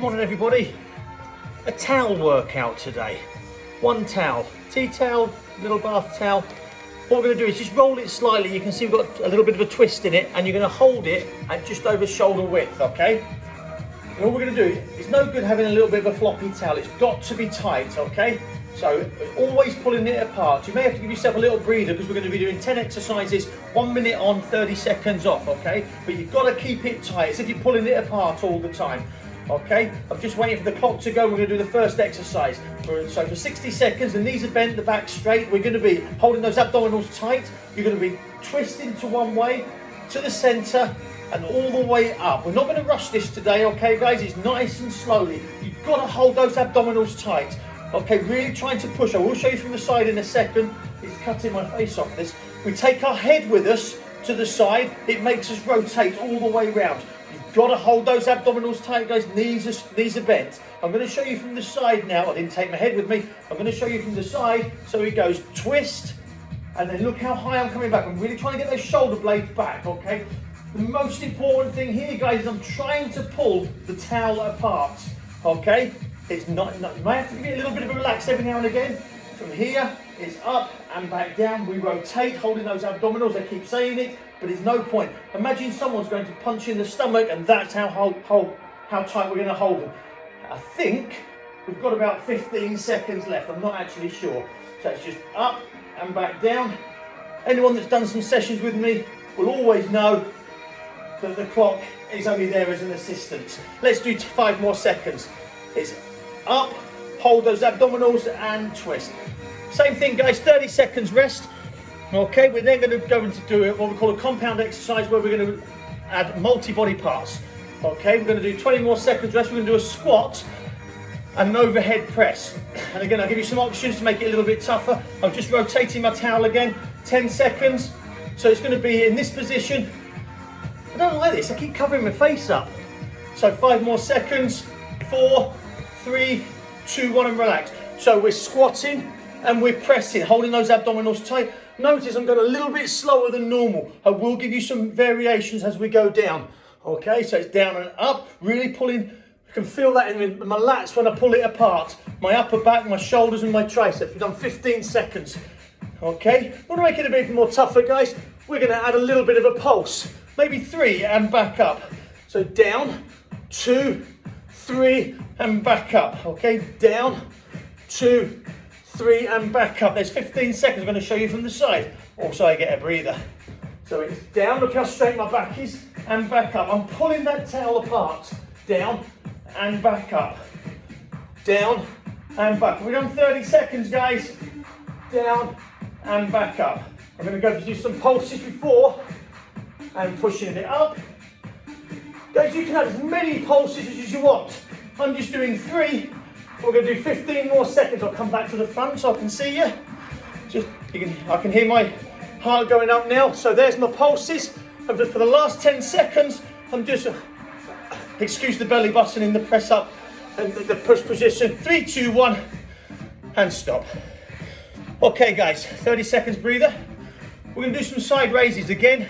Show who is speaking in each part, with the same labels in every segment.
Speaker 1: Morning everybody. A towel workout today. One towel, tea towel, little bath towel. What we're going to do is just roll it slightly. You can see we've got a little bit of a twist in it, and you're going to hold it at just over shoulder width, okay? And all we're going to do, it's no good having a little bit of a floppy towel. It's got to be tight, okay? So always pulling it apart. You may have to give yourself a little breather because we're going to be doing 10 exercises, 1 minute on, 30 seconds off, okay? But you've got to keep it tight. It's if you're pulling it apart all the time. Okay, I'm just waiting for the clock to go. We're going to do the first exercise. So for 60 seconds, the knees are bent, the back straight. We're going to be holding those abdominals tight. You're going to be twisting to one way, to the center, and all the way up. We're not going to rush this today, okay, guys? It's nice and slowly. You've got to hold those abdominals tight. Okay, really trying to push. I will show you from the side in a second. It's cutting my face off this. We take our head with us to the side. It makes us rotate all the way round. Got to hold those abdominals tight, guys. Knees are bent. I'm going to show you from the side now. I didn't take my head with me. I'm going to show you from the side. So it goes twist, and then look how high I'm coming back. I'm really trying to get those shoulder blades back, okay? The most important thing here, guys, is I'm trying to pull the towel apart, okay? It's not you might have to give it a little bit of a relax every now and again. From here, it's up and back down. We rotate, holding those abdominals. I keep saying it, but there's no point. Imagine someone's going to punch in the stomach, and that's how tight we're going to hold them. I think we've got about 15 seconds left. I'm not actually sure. So it's just up and back down. Anyone that's done some sessions with me will always know that the clock is only there as an assistant. Let's do 5 more seconds. It's up, hold those abdominals and twist. Same thing, guys, 30 seconds rest. Okay, we're then going to go into do what we call a compound exercise where we're going to add multi-body parts. Okay, we're going to do 20 more seconds rest. We're going to do a squat and an overhead press. And again, I'll give you some options to make it a little bit tougher. I'm just rotating my towel again, 10 seconds. So it's going to be in this position. I don't like this, I keep covering my face up. So 5 more seconds, 4, 3, 2, 1, and relax. So we're squatting and we're pressing, holding those abdominals tight. Notice I'm going a little bit slower than normal. I will give you some variations as we go down. Okay, so it's down and up, really pulling. You can feel that in my lats when I pull it apart. My upper back, my shoulders and my triceps. We've done 15 seconds. Okay, I want to make it a bit more tougher, guys. We're going to add a little bit of a pulse. Maybe 3 and back up. So down, 2, 3 and back up. Okay, down, 2, 3 and back up. There's 15 seconds. I'm going to show you from the side. Also, I get a breather. So it's down. Look how straight my back is. And back up. I'm pulling that towel apart. Down and back up. Down and back. We've done 30 seconds, guys. Down and back up. I'm going to go do some pulses before and pushing it up. Guys, you can have as many pulses as you want. I'm just doing 3. We're going to do 15 more seconds. I'll come back to the front so I can see you. I can hear my heart going up now. So there's my pulses. And for the last 10 seconds, I'm just, excuse the belly button in the press up and the push position. 3, 2, 1, and stop. Okay, guys, 30 seconds breather. We're going to do some side raises again.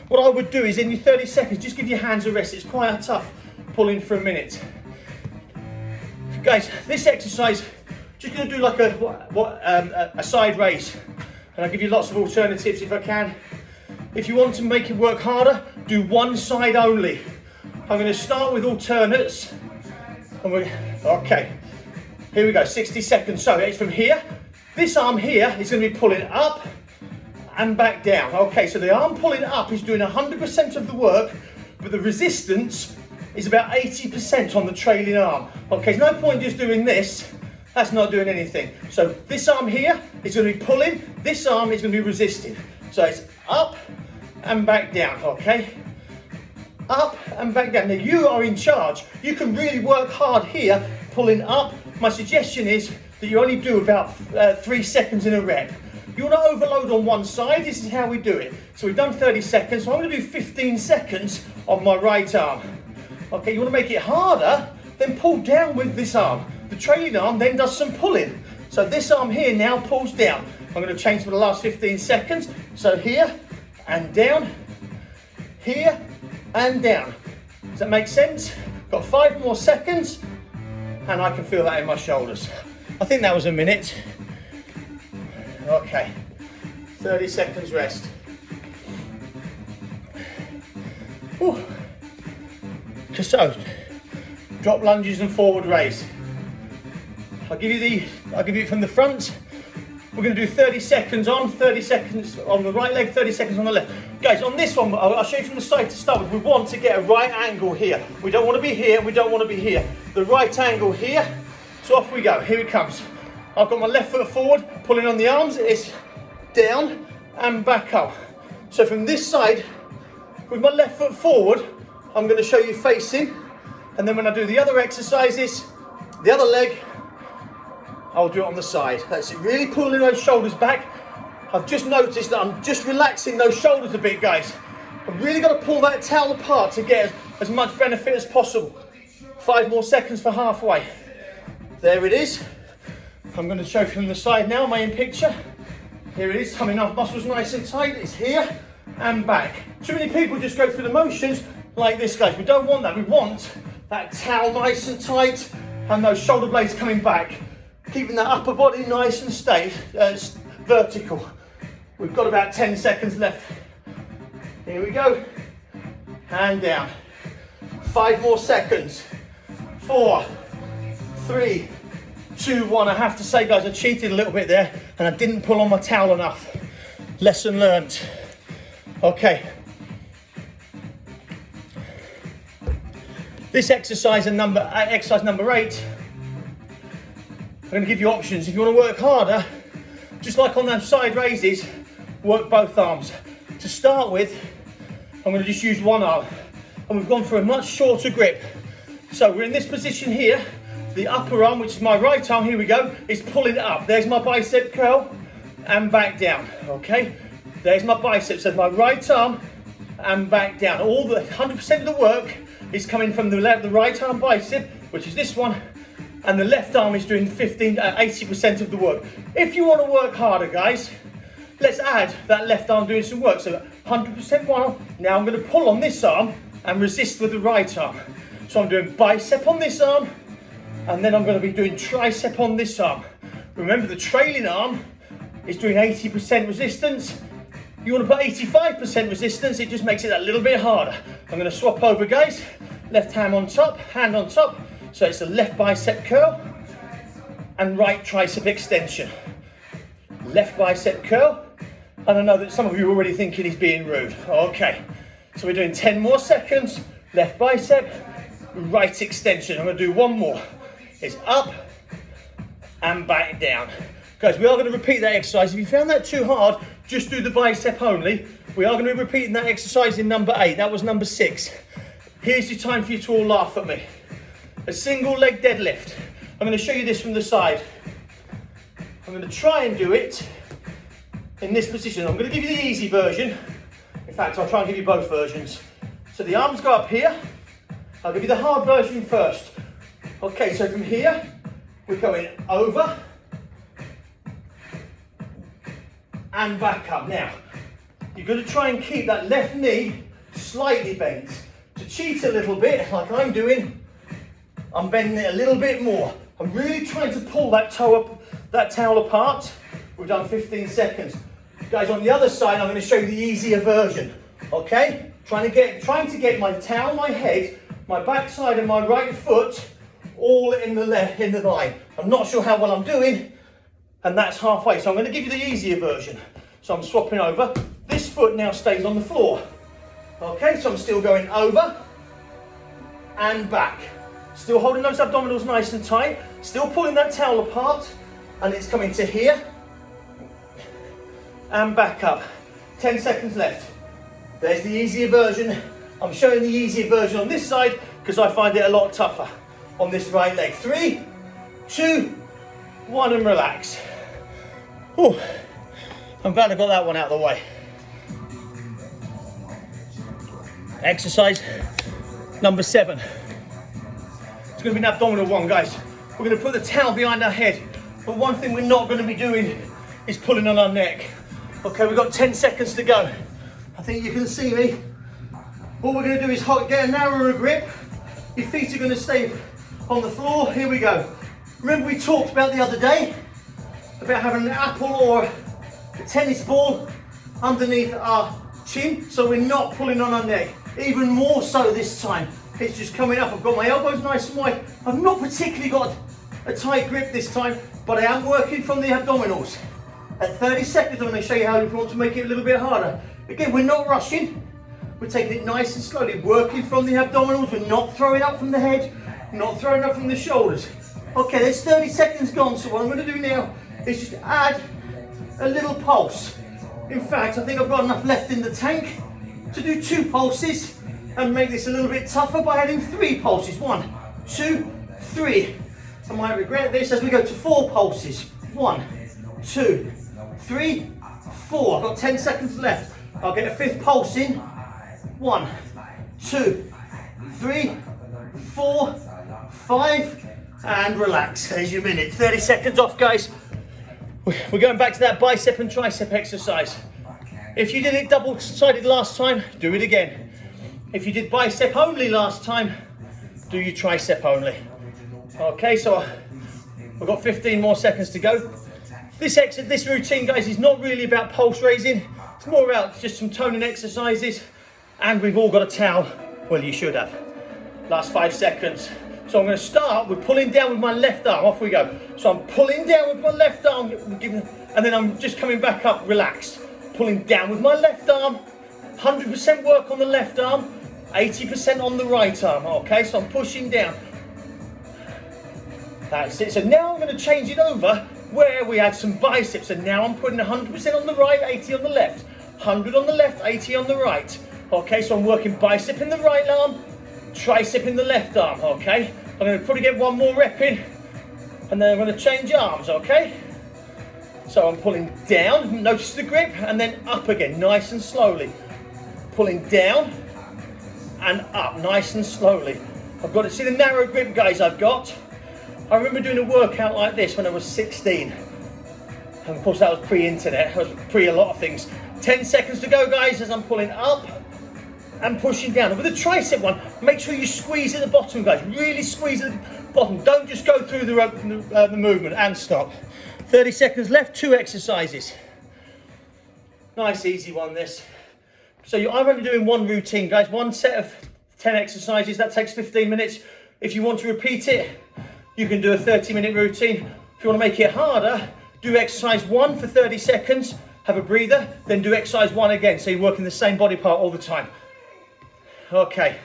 Speaker 1: What I would do is in your 30 seconds, just give your hands a rest. It's quite tough pulling for a minute. Guys, this exercise, just going to do like a side raise, and I'll give you lots of alternatives if I can. If you want to make it work harder, do one side only. I'm going to start with alternates, and okay. Here we go, 60 seconds. So it's from here. This arm here is going to be pulling up and back down. Okay, so the arm pulling up is doing 100% of the work, but the resistance is about 80% on the trailing arm. Okay, there's no point just doing this. That's not doing anything. So this arm here is going to be pulling. This arm is going to be resisting. So it's up and back down, okay? Up and back down. Now you are in charge. You can really work hard here, pulling up. My suggestion is that you only do about 3 seconds in a rep. You want to overload on one side. This is how we do it. So we've done 30 seconds. So I'm going to do 15 seconds on my right arm. Okay, you want to make it harder, then pull down with this arm. The trailing arm then does some pulling. So this arm here now pulls down. I'm going to change for the last 15 seconds. So here and down, here and down. Does that make sense? Got 5 more seconds. and I can feel that in my shoulders. I think that was a minute. Okay, 30 seconds rest. Whew. So, drop lunges and forward raise. I'll give you it from the front. We're going to do 30 seconds on, 30 seconds on the right leg, 30 seconds on the left. Guys, on this one, I'll show you from the side to start with. We want to get a right angle here. We don't want to be here, we don't want to be here. The right angle here. So off we go, here it comes. I've got my left foot forward, pulling on the arms, it's down and back up. So from this side, with my left foot forward, I'm going to show you facing, and then when I do the other exercises, the other leg, I'll do it on the side. That's it, really pulling those shoulders back. I've just noticed that I'm just relaxing those shoulders a bit, guys. I've really got to pull that towel apart to get as much benefit as possible. 5 more seconds for halfway. There it is. I'm going to show from the side now, my in picture. Here it is, coming off, muscles nice and tight. It's here and back. Too many people just go through the motions like this, guys. We don't want that. We want that towel nice and tight and those shoulder blades coming back. Keeping that upper body nice and vertical. We've got about 10 seconds left. Here we go. And down. 5 more seconds. 4, 3, 2, 1. I have to say, guys, I cheated a little bit there and I didn't pull on my towel enough. Lesson learned. Okay. This exercise number 8, I'm going to give you options. If you want to work harder, just like on those side raises, work both arms. To start with, I'm going to just use one arm. And we've gone for a much shorter grip. So we're in this position here. The upper arm, which is my right arm, here we go, is pulling it up. There's my bicep curl and back down, okay? There's my biceps, so my right arm and back down. All the 100% of the work is coming from the right arm bicep, which is this one, and the left arm is doing 80% of the work. If you want to work harder, guys, let's add that left arm doing some work. So 100% one arm. Now I'm going to pull on this arm and resist with the right arm. So I'm doing bicep on this arm, and then I'm going to be doing tricep on this arm. Remember, the trailing arm is doing 80% resistance. You want to put 85% resistance, it just makes it a little bit harder. I'm going to swap over, guys. Left hand on top, hand on top. So it's a left bicep curl and right tricep extension. Left bicep curl. And I know that some of you are already thinking he's being rude. Okay, so we're doing 10 more seconds. Left bicep, right extension. I'm going to do one more. It's up and back down. Guys, we are going to repeat that exercise. If you found that too hard, just do the bicep only. We are going to be repeating that exercise in number 8. That was number 6. Here's your time for you to all laugh at me. A single leg deadlift. I'm going to show you this from the side. I'm going to try and do it in this position. I'm going to give you the easy version. In fact, I'll try and give you both versions. So the arms go up here. I'll give you the hard version first. Okay, so from here, we're going over and back up. Now, you've got to try and keep that left knee slightly bent. To cheat a little bit, like I'm doing, I'm bending it a little bit more. I'm really trying to pull that towel apart. We've done 15 seconds. Guys, on the other side, I'm going to show you the easier version. Okay? Trying to get my towel, my head, my backside and my right foot all in the line. I'm not sure how well I'm doing, and that's halfway. So I'm going to give you the easier version. So I'm swapping over. This foot now stays on the floor. Okay, so I'm still going over and back. Still holding those abdominals nice and tight. Still pulling that towel apart, and it's coming to here and back up. 10 seconds left. There's the easier version. I'm showing the easier version on this side because I find it a lot tougher on this right leg. 3, 2, 1, and relax. Whew. I'm glad I got that one out of the way. Exercise number 7. It's going to be an abdominal one, guys. We're going to put the towel behind our head, but one thing we're not going to be doing is pulling on our neck. Okay, we've got 10 seconds to go. I think you can see me. What we're going to do is get a narrower grip. Your feet are going to stay on the floor. Here we go. Remember we talked about the other day about having an apple or a tennis ball underneath our chin, so we're not pulling on our neck. Even more so this time. It's just coming up. I've got my elbows nice and wide. I've not particularly got a tight grip this time, but I am working from the abdominals. At 30 seconds, I'm going to show you how we want to make it a little bit harder. Again, we're not rushing. We're taking it nice and slowly, working from the abdominals. We're not throwing up from the head, not throwing up from the shoulders. Okay, there's 30 seconds gone, so what I'm going to do now is just add a little pulse. In fact, I think I've got enough left in the tank to do 2 pulses and make this a little bit tougher by adding 3 pulses. 1, 2, 3. I might regret this as we go to 4 pulses. 1, 2, 3, 4. I've got 10 seconds left. I'll get a 5th pulse in. 1, 2, 3, 4, 5, and relax. There's your minute. 30 seconds off, guys. We're going back to that bicep and tricep exercise. If you did it double-sided last time, do it again. If you did bicep only last time, do your tricep only. Okay, so we've got 15 more seconds to go. This routine, guys, is not really about pulse raising. It's more about just some toning exercises. And we've all got a towel. Well, you should have. Last 5 seconds. So I'm going to start with pulling down with my left arm. Off we go. So I'm pulling down with my left arm, and then I'm just coming back up, relaxed. Pulling down with my left arm. 100% work on the left arm, 80% on the right arm. Okay, so I'm pushing down. That's it. So now I'm going to change it over where we had some biceps. And now I'm putting 100% on the right, 80 on the left. 100 on the left, 80 on the right. Okay, so I'm working bicep in the right arm, tricep in the left arm, okay? I'm going to probably get 1 more rep in, and then I'm going to change arms, okay? So I'm pulling down, notice the grip, and then up again, nice and slowly. Pulling down, and up, nice and slowly. I've got to see the narrow grip, guys, I've got. I remember doing a workout like this when I was 16. And of course that was pre-internet, that was pre a lot of things. 10 seconds to go, guys, as I'm pulling up and pushing down. And with the tricep one, make sure you squeeze at the bottom, guys. Really squeeze at the bottom. Don't just go through the movement and stop. 30 seconds left, 2 exercises. Nice, easy one, this. So I'm only doing 1 routine, guys. 1 set of 10 exercises. That takes 15 minutes. If you want to repeat it, you can do a 30-minute routine. If you want to make it harder, do exercise 1 for 30 seconds, have a breather, then do exercise 1 again. So you're working the same body part all the time. Okay,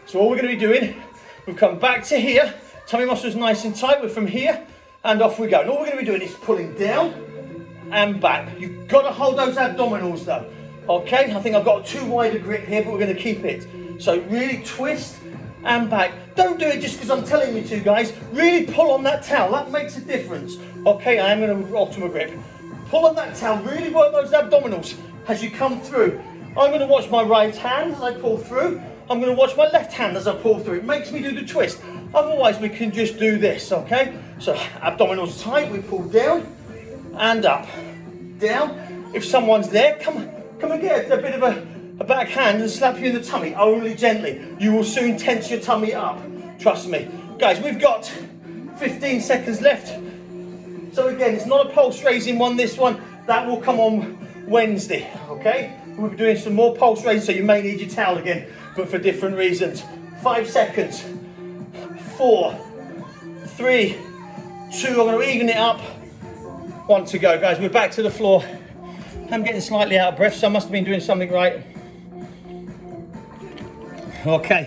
Speaker 1: so all we're going to be doing, we've come back to here, tummy muscles nice and tight, we're from here, and off we go. And all we're going to be doing is pulling down and back. You've got to hold those abdominals though. Okay, I think I've got a too wide a grip here, but we're going to keep it. So really twist and back. Don't do it just because I'm telling you to, guys. Really pull on that towel, that makes a difference. Okay, I am going to alter my grip. Pull on that towel, really work those abdominals as you come through. I'm going to watch my right hand as I pull through. I'm going to watch my left hand as I pull through. It makes me do the twist. Otherwise, we can just do this, okay? So abdominals tight, we pull down and up. Down. If someone's there, come and get a bit of a back hand and slap you in the tummy, only gently. You will soon tense your tummy up. Trust me. Guys, we've got 15 seconds left. So again, it's not a pulse raising one, this one. That will come on Wednesday, okay? We'll be doing some more pulse raising, so you may need your towel again, but for different reasons. 5 seconds. 4, 3, 2, I'm going to even it up. 1 to go, guys. We're back to the floor. I'm getting slightly out of breath, so I must have been doing something right. Okay.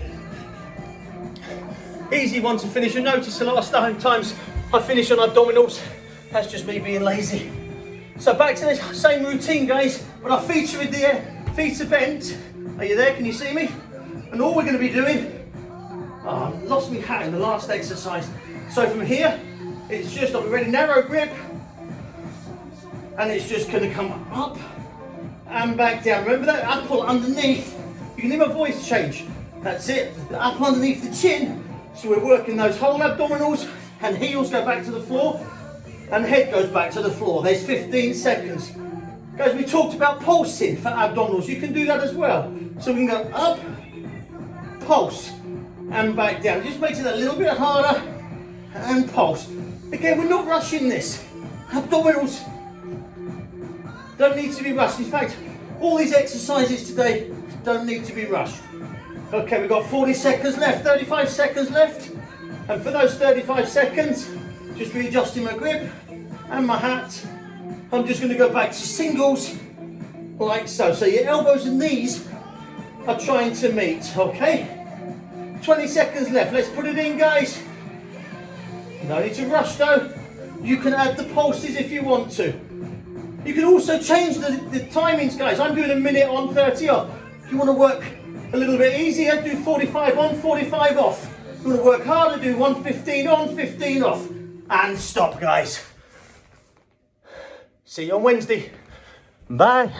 Speaker 1: Easy one to finish. You notice a lot of times I finish on abdominals. That's just me being lazy. So back to the same routine, guys, but our feet are in the air, feet are bent. Are you there? Can you see me? And all we're going to be doing, I lost my hat in the last exercise. So from here, it's just a really narrow grip, and it's just going to come up and back down. Remember that? I pull underneath. You can hear my voice change. That's it. Up underneath the chin. So we're working those whole abdominals, and heels go back to the floor. And head goes back to the floor. There's 15 seconds. Guys, we talked about pulsing for abdominals. You can do that as well. So we can go up, pulse, and back down. It just makes it a little bit harder and pulse. Again, we're not rushing this. Abdominals don't need to be rushed. In fact, all these exercises today don't need to be rushed. Okay, we've got 40 seconds left, 35 seconds left. And for those 35 seconds, just readjusting my grip and my hat. I'm just going to go back to singles, like so. So your elbows and knees are trying to meet, okay? 20 seconds left, let's put it in, guys. No need to rush though. You can add the pulses if you want to. You can also change the timings, guys. I'm doing a minute on, 30 off. If you want to work a little bit easier, do 45 on, 45 off. If you want to work harder, do 115 on, 15 off. And stop, guys. See you on Wednesday. Bye.